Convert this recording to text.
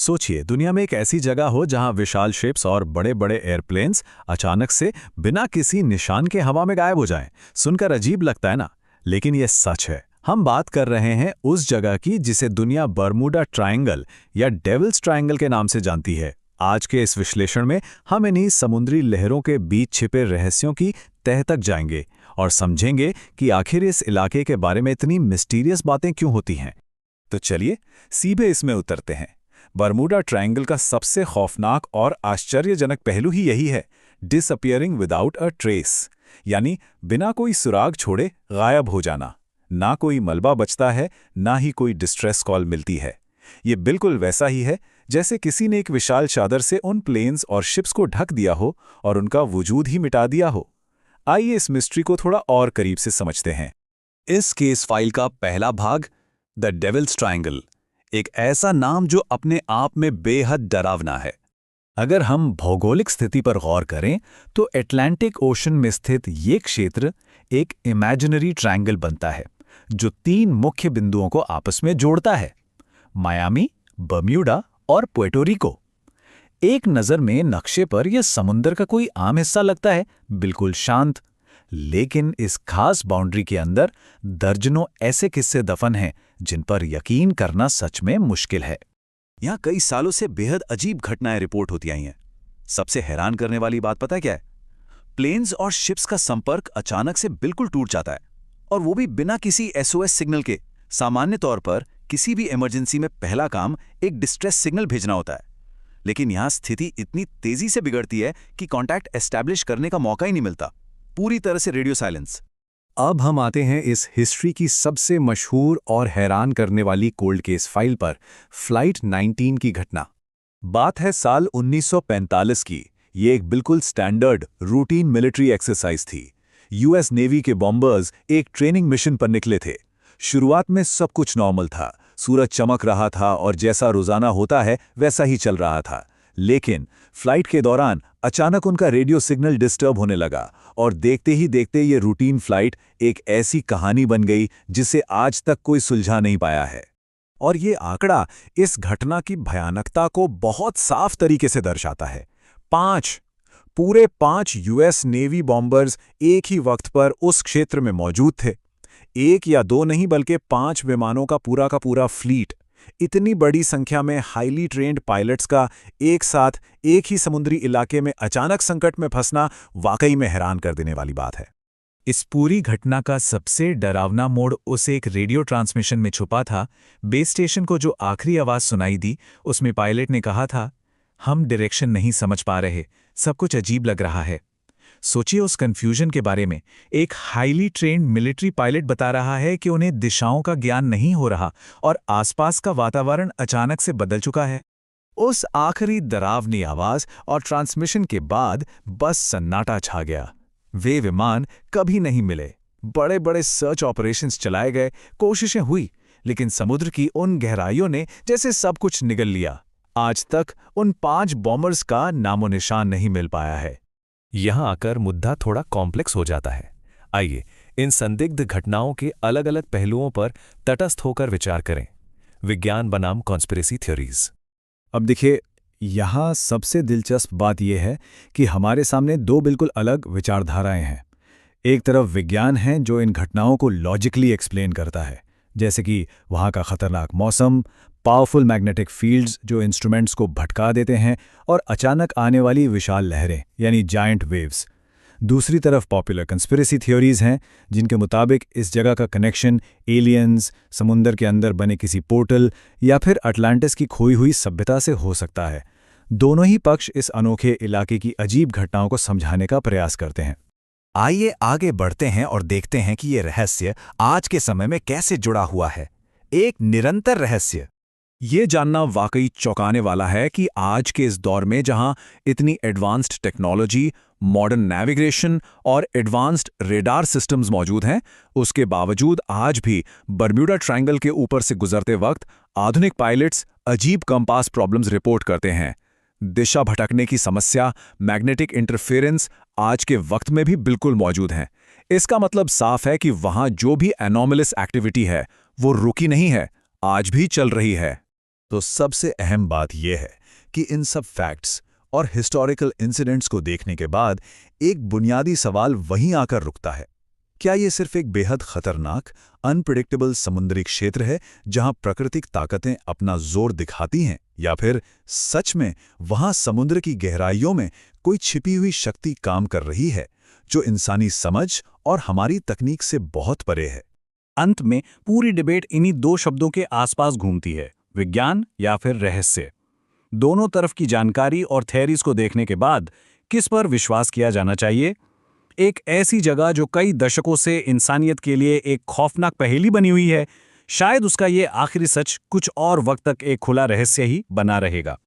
सोचिए, दुनिया में एक ऐसी जगह हो जहां विशाल शिप्स और बड़े बड़े एयरप्लेन्स अचानक से बिना किसी निशान के हवा में गायब हो जाएं। सुनकर अजीब लगता है ना, लेकिन यह सच है। हम बात कर रहे हैं उस जगह की जिसे दुनिया बर्मुडा ट्रायंगल या डेविल्स ट्रायंगल के नाम से जानती है। आज के इस विश्लेषण में हम इन्हीं समुद्री लहरों के बीच छिपे रहस्यों की तह तक जाएंगे और समझेंगे कि आखिर इस इलाके के बारे में इतनी मिस्टीरियस बातें क्यों होती हैं। तो चलिए सीधे इसमें उतरते हैं। बर्मुडा ट्रायंगल का सबसे खौफनाक और आश्चर्यजनक पहलू ही यही है, डिसअपियरिंग विदाउट अ ट्रेस, यानी बिना कोई सुराग छोड़े गायब हो जाना। ना कोई मलबा बचता है, ना ही कोई डिस्ट्रेस कॉल मिलती है। ये बिल्कुल वैसा ही है जैसे किसी ने एक विशाल चादर से उन प्लेन्स और शिप्स को ढक दिया हो और उनका वजूद ही मिटा दिया हो। आइए इस मिस्ट्री को थोड़ा और करीब से समझते हैं। इस केस फाइल का पहला भाग, द डेविल्स ट्रायंगल, एक ऐसा नाम जो अपने आप में बेहद डरावना है। अगर हम भौगोलिक स्थिति पर गौर करें तो अटलांटिक ओशन में स्थित ये क्षेत्र एक इमेजिनरी ट्रायंगल बनता है जो 3 मुख्य बिंदुओं को आपस में जोड़ता है, मायामी, बर्म्यूडा और पुएर्टो रिको। एक नज़र में नक्शे पर यह समुद्र का कोई आम हिस्सा लगता है, बिल्कुल शांत, लेकिन इस खास बाउंड्री के अंदर दर्जनों ऐसे किस्से दफन हैं जिन पर यकीन करना सच में मुश्किल है। यहाँ कई सालों से बेहद अजीब घटनाएं रिपोर्ट होती आई हैं। सबसे हैरान करने वाली बात पता है क्या है? प्लेन्स और शिप्स का संपर्क अचानक से बिल्कुल टूट जाता है, और वो भी बिना किसी एसओएस सिग्नल के। सामान्य तौर पर किसी भी इमरजेंसी में पहला काम एक डिस्ट्रेस सिग्नल भेजना होता है, लेकिन यहाँ स्थिति इतनी तेजी से बिगड़ती है कि कॉन्टैक्ट एस्टैब्लिश करने का मौका ही नहीं मिलता। पूरी तरह से रेडियो साइलेंस। अब हम आते हैं इस हिस्ट्री की सबसे मशहूर और हैरान करने वाली कोल्ड केस फाइल पर, फ्लाइट 19 की घटना। बात है साल 1945 की। ये एक बिल्कुल स्टैंडर्ड रूटीन मिलिट्री एक्सरसाइज थी। यूएस नेवी के बॉम्बर्स एक ट्रेनिंग मिशन पर निकले थे। शुरुआत में सब कुछ नॉर्मल था, सूरज चमक रहा था और जैसा रोजाना होता है वैसा ही चल रहा था। लेकिन फ्लाइट के दौरान अचानक उनका रेडियो सिग्नल डिस्टर्ब होने लगा, और देखते ही देखते ये रूटीन फ्लाइट एक ऐसी कहानी बन गई जिसे आज तक कोई सुलझा नहीं पाया है। और ये आंकड़ा इस घटना की भयानकता को बहुत साफ तरीके से दर्शाता है। 5 पूरे 5 यूएस नेवी बॉम्बर्स एक ही वक्त पर उस क्षेत्र में मौजूद थे। 1 या 2 नहीं, बल्कि 5 विमानों का पूरा फ्लीट। इतनी बड़ी संख्या में हाईली ट्रेन्ड पायलट्स का एक साथ एक ही समुद्री इलाके में अचानक संकट में फंसना वाकई में हैरान कर देने वाली बात है। इस पूरी घटना का सबसे डरावना मोड़ उस एक रेडियो ट्रांसमिशन में छुपा था। बेस स्टेशन को जो आखिरी आवाज सुनाई दी, उसमें पायलट ने कहा था, हम डायरेक्शन नहीं समझ पा रहे, सब कुछ अजीब लग रहा है। सोचिए उस कंफ्यूजन के बारे में। एक हाईली ट्रेन्ड मिलिट्री पायलट बता रहा है कि उन्हें दिशाओं का ज्ञान नहीं हो रहा और आसपास का वातावरण अचानक से बदल चुका है। उस आखिरी डरावनी आवाज और ट्रांसमिशन के बाद बस सन्नाटा छा गया। वे विमान कभी नहीं मिले। बड़े बड़े सर्च ऑपरेशंस चलाए गए, कोशिशें हुई, लेकिन समुद्र की उन गहराइयों ने जैसे सब कुछ निगल लिया। आज तक उन 5 बॉम्बर्स का नामो निशान नहीं मिल पाया है। यहाँ आकर मुद्दा थोड़ा कॉम्प्लेक्स हो जाता है। आइए इन संदिग्ध घटनाओं के अलग अलग पहलुओं पर तटस्थ होकर विचार करें। विज्ञान बनाम कॉन्स्पिरेसी थ्योरीज। अब देखिए, यहाँ सबसे दिलचस्प बात यह है कि हमारे सामने 2 बिल्कुल अलग विचारधाराएं हैं। एक तरफ विज्ञान है जो इन घटनाओं को लॉजिकली एक्सप्लेन करता है, जैसे कि वहाँ का खतरनाक मौसम, पावरफुल मैग्नेटिक फील्ड्स जो इंस्ट्रूमेंट्स को भटका देते हैं, और अचानक आने वाली विशाल लहरें यानी जायंट वेव्स। दूसरी तरफ पॉपुलर कंस्पिरेसी थ्योरीज हैं जिनके मुताबिक इस जगह का कनेक्शन एलियंस, समुंदर के अंदर बने किसी पोर्टल या फिर अटलांटिस की खोई हुई सभ्यता से हो सकता है। दोनों ही पक्ष इस अनोखे इलाके की अजीब घटनाओं को समझाने का प्रयास करते हैं। आइए आगे बढ़ते हैं और देखते हैं कि ये रहस्य आज के समय में कैसे जुड़ा हुआ है, एक निरंतर रहस्य। ये जानना वाकई चौंकाने वाला है कि आज के इस दौर में जहां इतनी एडवांस्ड टेक्नोलॉजी, मॉडर्न नेविगेशन और एडवांस्ड रेडार सिस्टम्स मौजूद हैं, उसके बावजूद आज भी बर्म्यूडा ट्रायंगल के ऊपर से गुजरते वक्त आधुनिक पायलट्स अजीब कंपास प्रॉब्लम्स रिपोर्ट करते हैं। दिशा भटकने की समस्या, मैग्नेटिक इंटरफेरेंस आज के वक्त में भी बिल्कुल मौजूद हैं। इसका मतलब साफ है कि वहां जो भी एनॉमलस एक्टिविटी है वो रुकी नहीं है, आज भी चल रही है। तो सबसे अहम बात यह है कि इन सब फैक्ट्स और हिस्टोरिकल इंसिडेंट्स को देखने के बाद एक बुनियादी सवाल वहीं आकर रुकता है। क्या ये सिर्फ एक बेहद खतरनाक, अनप्रिडिक्टेबल समुद्री क्षेत्र है जहां प्राकृतिक ताकतें अपना जोर दिखाती हैं, या फिर सच में वहां समुद्र की गहराइयों में कोई छिपी हुई शक्ति काम कर रही है जो इंसानी समझ और हमारी तकनीक से बहुत परे है? अंत में पूरी डिबेट इन्हीं दो शब्दों के आसपास घूमती है, विज्ञान या फिर रहस्य। दोनों तरफ की जानकारी और थ्योरीज को देखने के बाद किस पर विश्वास किया जाना चाहिए? एक ऐसी जगह जो कई दशकों से इंसानियत के लिए एक खौफनाक पहेली बनी हुई है, शायद उसका ये आखिरी सच कुछ और वक्त तक एक खुला रहस्य ही बना रहेगा।